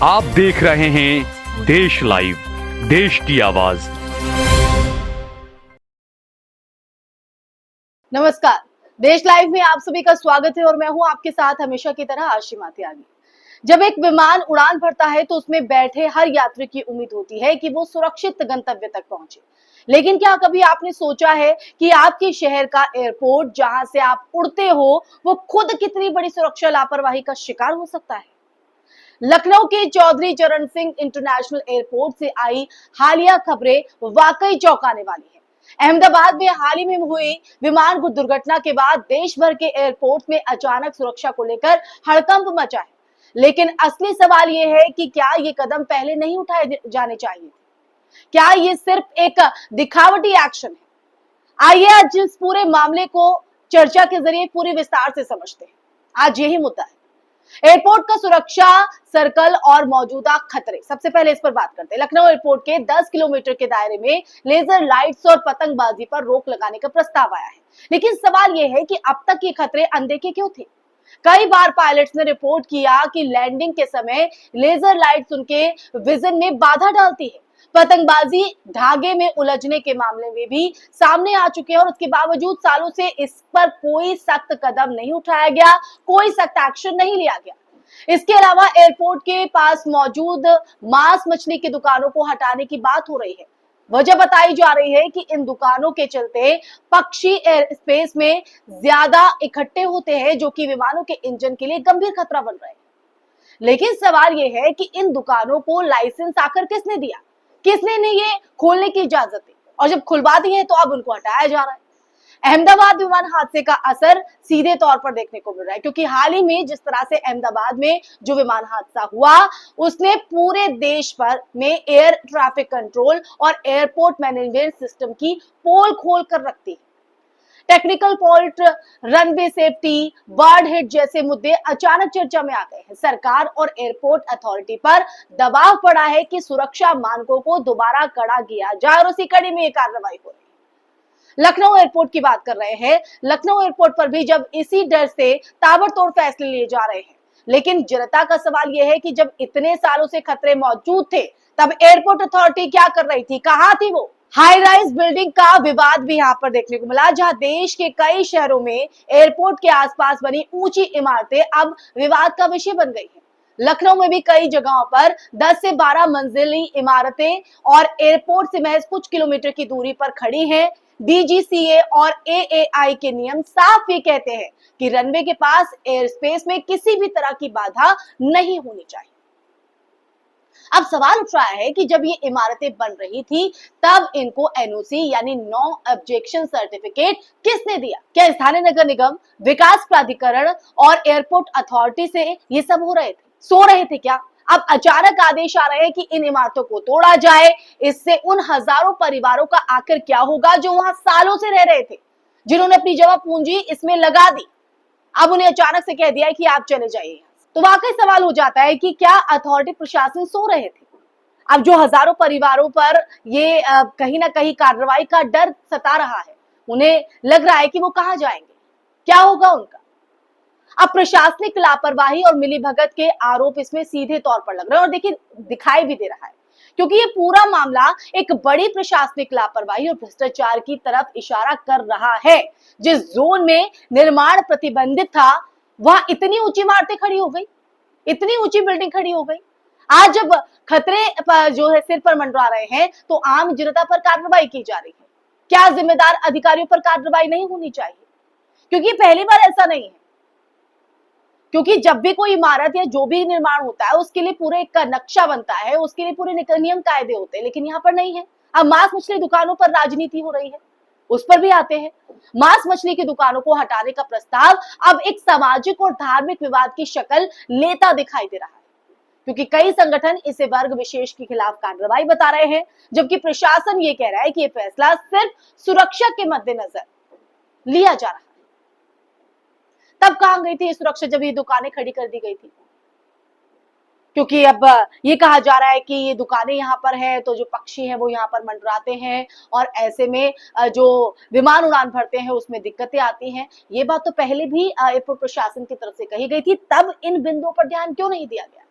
आप देख रहे हैं देश लाइव, देश की आवाज। नमस्कार, देश लाइव में आप सभी का स्वागत है और मैं हूं आपके साथ हमेशा की तरह आशिमा त्यागी। जब एक विमान उड़ान भरता है तो उसमें बैठे हर यात्री की उम्मीद होती है कि वो सुरक्षित गंतव्य तक पहुंचे। लेकिन क्या कभी आपने सोचा है कि आपके शहर का एयरपोर्ट जहां से आप उड़ते हो, वो खुद कितनी बड़ी सुरक्षा लापरवाही का शिकार हो सकता है? लखनऊ के चौधरी चरण सिंह इंटरनेशनल एयरपोर्ट से आई हालिया खबरें वाकई चौंकाने वाली हैं। अहमदाबाद में हाल ही में हुई विमान दुर्घटना के बाद देश भर के एयरपोर्ट में अचानक सुरक्षा को लेकर हड़कंप मचा है। लेकिन असली सवाल यह है कि क्या ये कदम पहले नहीं उठाए जाने चाहिए? क्या ये सिर्फ एक दिखावटी एक्शन है? आइए आज इस पूरे मामले को चर्चा के जरिए पूरी विस्तार से समझते हैं। आज यही मुद्दा है, एयरपोर्ट का सुरक्षा सर्कल और मौजूदा खतरे। सबसे पहले इस पर बात करते हैं। लखनऊ एयरपोर्ट के 10 किलोमीटर के दायरे में लेजर लाइट्स और पतंगबाजी पर रोक लगाने का प्रस्ताव आया है, लेकिन सवाल यह है कि अब तक ये खतरे अनदेखे क्यों थे? कई बार पायलट्स ने रिपोर्ट किया कि लैंडिंग के समय लेजर लाइट्स उनके विजन में बाधा डालती है। पतंगबाजी धागे में उलझने के मामले में भी सामने आ चुके हैं और उसके बावजूद सालों से इस पर कोई सख्त कदम नहीं उठाया गया, कोई सख्त एक्शन नहीं लिया गया। इसके अलावा एयरपोर्ट के पास मौजूद मांस मछली की दुकानों को हटाने की बात हो रही है। वजह बताई जा रही है कि इन दुकानों के चलते पक्षी एयर स्पेस में ज्यादा इकट्ठे होते हैं, जो कि विमानों के इंजन के लिए गंभीर खतरा बन रहे हैं। लेकिन सवाल यह है कि इन दुकानों को लाइसेंस आखिर किसने दिया? किसने ने ये खोलने की इजाजत दी? और जब खुलवा दी है तो अब उनको हटाया जा रहा है। अहमदाबाद विमान हादसे का असर सीधे तौर पर देखने को मिल रहा है, क्योंकि हाल ही में जिस तरह से अहमदाबाद में जो विमान हादसा हुआ, उसने पूरे देश भर में एयर ट्रैफिक कंट्रोल और एयरपोर्ट मैनेजमेंट सिस्टम की पोल खोल कर रख दी। Technical fault, runway safety, bird hit जैसे मुद्दे अचानक चर्चा में आ गए हैं। सरकार और एयरपोर्ट अथॉरिटी पर दबाव पड़ा है कि सुरक्षा मानकों को दोबारा कड़ा किया जाए और उसी कड़ी में ये कार्रवाई हो रही है। लखनऊ एयरपोर्ट की बात कर रहे हैं। लखनऊ एयरपोर्ट पर भी जब इसी डर से ताबड़तोड़ फैसले लिए जा रहे हैं, लेकिन जनता का सवाल यह है कि जब इतने सालों से खतरे मौजूद थे, तब एयरपोर्ट अथॉरिटी क्या कर रही थी? कहां थी वो? हाई राइज बिल्डिंग का विवाद भी यहाँ पर देखने को मिला, जहां देश के कई शहरों में एयरपोर्ट के आसपास बनी ऊंची इमारतें अब विवाद का विषय बन गई हैं। लखनऊ में भी कई जगहों पर 10 से 12 मंजिली इमारतें और एयरपोर्ट से महज कुछ किलोमीटर की दूरी पर खड़ी हैं। डीजीसीए और एएआई के नियम साफ ये कहते हैं कि रनवे के पास एयर स्पेस में किसी भी तरह की बाधा नहीं होनी चाहिए। अब सवाल उठ रहा है कि जब ये इमारतें बन रही थी, तब इनको एनओसी यानी नो ऑब्जेक्शन सर्टिफिकेट किसने दिया? क्या स्थानीय नगर निगम, विकास प्राधिकरण और एयरपोर्ट अथॉरिटी से ये सब हो रहे थे? सो रहे थे क्या? अब अचानक आदेश आ रहे हैं कि इन इमारतों को तोड़ा जाए। इससे उन हजारों परिवारों का आखिर क्या होगा जो वहां सालों से रह रहे थे, जिन्होंने अपनी जमा पूंजी इसमें लगा दी? अब उन्हें अचानक से कह दिया है कि आप चले जाइए। तो वाकई सवाल हो जाता है कि क्या अथॉरिटी प्रशासन सो रहे थे? अब जो हजारों परिवारों पर ये कहीं ना कहीं कार्रवाई का डर सता रहा है, उन्हें लग रहा है कि वो कहां जाएंगे, क्या होगा उनका? अब प्रशासनिक लापरवाही और मिलीभगत के आरोप इसमें सीधे तौर पर लग रहे हैं और देखिए दिखाई भी दे रहा है, क्योंकि ये पूरा मामला एक बड़ी प्रशासनिक लापरवाही और भ्रष्टाचार की तरफ इशारा कर रहा है। जिस जोन में निर्माण प्रतिबंधित था, वहां इतनी ऊंची इमारतें खड़ी हो गई, इतनी ऊंची बिल्डिंग खड़ी हो गई। आज जब खतरे जो है सिर पर मंडरा रहे हैं, तो आम जनता पर कार्रवाई की जा रही है। क्या जिम्मेदार अधिकारियों पर कार्रवाई नहीं होनी चाहिए? क्योंकि पहली बार ऐसा नहीं है, क्योंकि जब भी कोई इमारत या जो भी निर्माण होता है, उसके लिए पूरे एक नक्शा बनता है, उसके लिए पूरे नियम कायदे होते हैं, लेकिन यहाँ पर नहीं है। अब मांस मछली दुकानों पर राजनीति हो रही है, उस पर भी आते हैं। मांस मछली की दुकानों को हटाने का प्रस्ताव अब एक सामाजिक और धार्मिक विवाद की शक्ल लेता दिखाई दे रहा है, क्योंकि कई संगठन इसे वर्ग विशेष के खिलाफ कार्रवाई बता रहे हैं, जबकि प्रशासन ये कह रहा है कि यह फैसला सिर्फ सुरक्षा के मद्देनजर लिया जा रहा है। तब कहां गई थी ये सुरक्षा जब ये दुकानें खड़ी कर दी गई थी? क्योंकि अब ये कहा जा रहा है कि ये दुकानें यहाँ पर है तो जो पक्षी हैं वो यहाँ पर मंडराते हैं और ऐसे में जो विमान उड़ान भरते हैं उसमें दिक्कतें आती हैं। ये बात तो पहले भी एयरपोर्ट प्रशासन की तरफ से कही गई थी, तब इन बिंदुओं पर ध्यान क्यों नहीं दिया गया?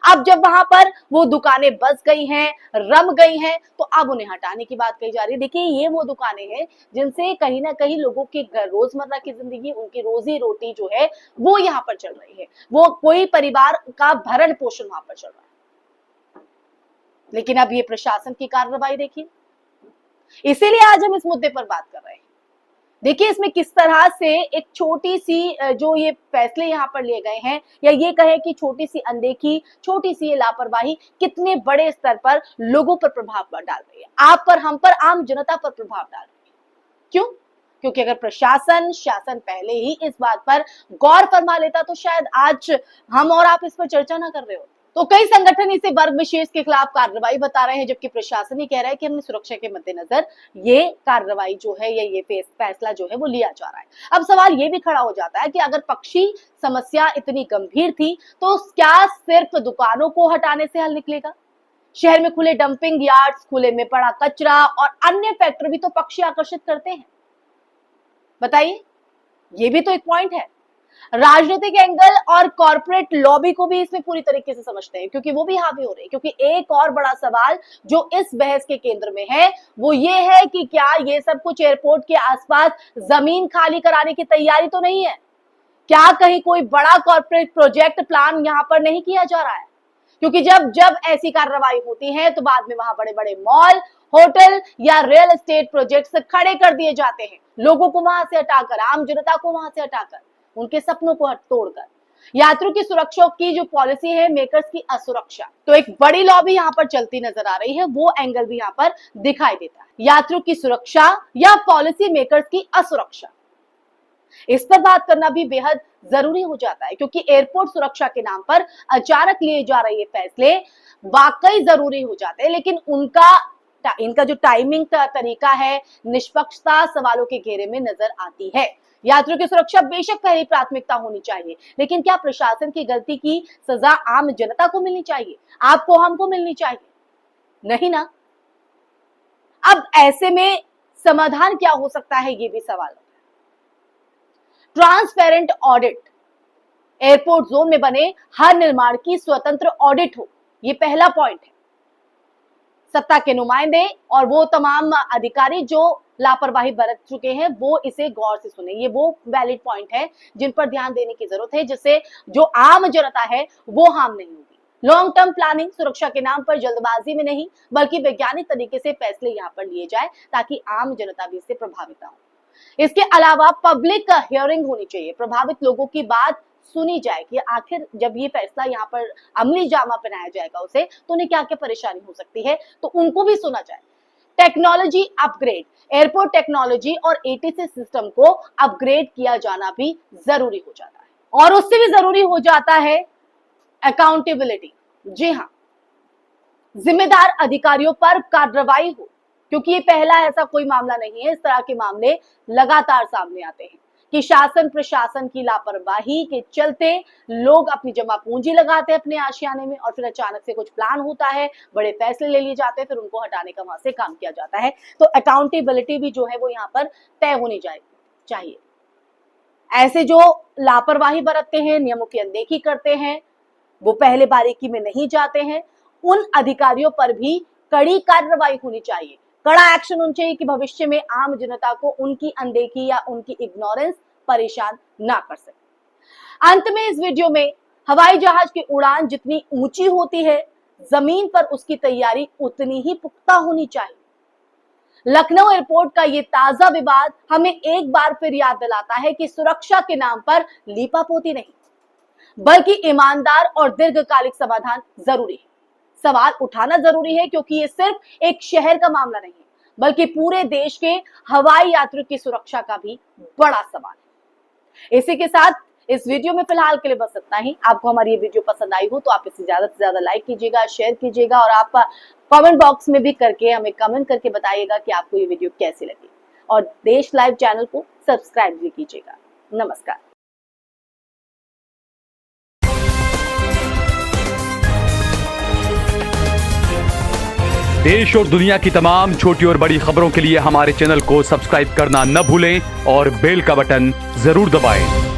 अब जब वहां पर वो दुकानें बस गई हैं, रम गई हैं, तो अब उन्हें हटाने की बात कही जा रही है। देखिए, ये वो दुकानें हैं जिनसे कहीं ना कहीं लोगों की रोजमर्रा की जिंदगी, उनकी रोजी रोटी जो है वो यहाँ पर चल रही है। वो कोई परिवार का भरण पोषण वहां पर चल रहा है। लेकिन अब ये प्रशासन की कार्रवाई देखिए, इसीलिए आज हम इस मुद्दे पर बात कर रहे हैं। देखिए, इसमें किस तरह से एक छोटी सी जो ये फैसले यहाँ पर लिए गए हैं, या ये कहें कि छोटी सी अनदेखी, छोटी सी ये लापरवाही कितने बड़े स्तर पर लोगों पर प्रभाव डाल रही है, आप पर, हम पर, आम जनता पर प्रभाव डाल रही है। क्यों? क्योंकि अगर प्रशासन, शासन पहले ही इस बात पर गौर फरमा लेता तो शायद आज हम और आप इस पर चर्चा ना कर रहे होते। तो कई संगठन इसे वर्ग विशेष के खिलाफ कार्रवाई बता रहे हैं, जबकि प्रशासन ही कह रहा है कि हमने सुरक्षा के मद्देनजर ये कार्रवाई जो है या ये फैसला जो है वो लिया जा रहा है। अब सवाल ये भी खड़ा हो जाता है कि अगर पक्षी समस्या इतनी गंभीर थी तो क्या सिर्फ दुकानों को हटाने से हल निकलेगा? शहर में खुले डंपिंग यार्ड्स, खुले में पड़ा कचरा और अन्य फैक्टर भी तो पक्षी आकर्षित करते हैं। बताइए, ये भी तो एक पॉइंट है। राजनीतिक एंगल और कॉर्पोरेट लॉबी को भी इसमें पूरी तरीके से समझते हैं, क्योंकि वो भी हावी हो रहे हैं। क्योंकि एक और बड़ा सवाल जो इस बहस के केंद्र में है वो ये है कि क्या ये सब कुछ एयरपोर्ट के आसपास जमीन खाली कराने की तैयारी तो नहीं है? क्या कहीं कोई बड़ा कॉर्पोरेट प्रोजेक्ट प्लान यहां पर नहीं किया जा रहा है? क्योंकि जब जब ऐसी कार्रवाई होती है तो बाद में वहां बड़े बड़े मॉल, होटल या रियल एस्टेट प्रोजेक्ट्स खड़े कर दिए जाते हैं, लोगों को वहां से हटाकर, आम जनता को वहां से हटाकर, उनके सपनों को तोड़कर। यात्रियों की सुरक्षा की जो पॉलिसी है, मेकर्स की असुरक्षा, तो एक बड़ी लॉबी यहाँ पर चलती नजर आ रही है। वो एंगल भी यहाँ पर दिखाई देता है। यात्रियों की सुरक्षा या पॉलिसी मेकर्स की असुरक्षा, इस पर बात करना भी बेहद जरूरी हो जाता है, क्योंकि एयरपोर्ट सुरक्षा के नाम पर अचानक लिए जा रहे फैसले वाकई जरूरी हो जाते हैं, लेकिन इनका जो टाइमिंग का तरीका है, निष्पक्षता सवालों के घेरे में नजर आती है। यात्रियों की सुरक्षा बेशक पहली प्राथमिकता होनी चाहिए, लेकिन क्या प्रशासन की गलती की सजा आम जनता को मिलनी चाहिए, आपको, हमको मिलनी चाहिए? नहीं ना। अब ऐसे में समाधान क्या हो सकता है, ये भी सवाल है। ट्रांसपेरेंट ऑडिट, एयरपोर्ट जोन में बने हर निर्माण की स्वतंत्र ऑडिट हो, ये पहला पॉइंट है। सत्ता के नुमाइंदे और वो तमाम अधिकारी जो लापरवाही बरत चुके हैं वो इसे गौर से सुने। ये वो वैलिड पॉइंट है जिन पर ध्यान देने की जरूरत है, जिससे जो आम जनता है वो हार्म नहीं होगी। लॉन्ग टर्म प्लानिंग, सुरक्षा के नाम पर जल्दबाजी में नहीं बल्कि वैज्ञानिक तरीके से फैसले यहाँ पर लिए जाए, ताकि आम जनता भी इससे प्रभावित ना हो। इसके अलावा पब्लिक हियरिंग होनी चाहिए, प्रभावित लोगों की बात सुनी जाए कि आखिर जब ये फैसला यहाँ पर अमली जामा पहनाया जाएगा उसे, तो उन्हें क्या क्या परेशानी हो सकती है, तो उनको भी सुना जाए। टेक्नोलॉजी अपग्रेड, एयरपोर्ट टेक्नोलॉजी और एटीसी सिस्टम को अपग्रेड किया जाना भी जरूरी हो जाता है। और उससे भी जरूरी हो जाता है अकाउंटेबिलिटी। जी हाँ, जिम्मेदार अधिकारियों पर कार्रवाई हो, क्योंकि ये पहला ऐसा कोई मामला नहीं है। इस तरह के मामले लगातार सामने आते हैं कि शासन प्रशासन की लापरवाही के चलते लोग अपनी जमा पूंजी लगाते हैं अपने आशियाने में, और फिर अचानक से कुछ प्लान होता है, बड़े फैसले ले लिए जाते हैं, फिर उनको हटाने का वहां से काम किया जाता है। तो अकाउंटेबिलिटी भी जो है वो यहाँ पर तय होनी चाहिए। ऐसे जो लापरवाही बरतते हैं, नियमों की अनदेखी करते हैं, वो पहले बारीकी में नहीं जाते हैं, उन अधिकारियों पर भी कड़ी कार्रवाई होनी चाहिए, कड़ा एक्शन होना चाहिए कि भविष्य में आम जनता को उनकी अनदेखी या उनकी इग्नोरेंस परेशान ना कर सके। अंत में इस वीडियो में हवाई जहाज की उड़ान जितनी ऊंची होती है, जमीन पर उसकी तैयारी उतनी ही पुख्ता होनी चाहिए। लखनऊ एयरपोर्ट का ये ताजा विवाद हमें एक बार फिर याद दिलाता है कि सुरक्षा के नाम पर लीपापोती नहीं, बल्कि ईमानदार और दीर्घकालिक समाधान जरूरी है। सवाल उठाना जरूरी है, क्योंकि ये सिर्फ एक शहर का मामला नहीं है, बल्कि पूरे देश के हवाई यात्रियों की सुरक्षा का भी बड़ा सवाल है। इसी के साथ इस वीडियो में फिलहाल के लिए बस इतना ही। आपको हमारी ये वीडियो पसंद आई हो तो आप इसे ज्यादा से ज्यादा लाइक कीजिएगा, शेयर कीजिएगा, और आप कमेंट बॉक्स में भी करके हमें कमेंट करके बताइएगा कि आपको ये वीडियो कैसी लगी, और देश लाइव चैनल को सब्सक्राइब भी कीजिएगा। नमस्कार। देश और दुनिया की तमाम छोटी और बड़ी खबरों के लिए हमारे चैनल को सब्सक्राइब करना न भूलें और बेल का बटन जरूर दबाएं।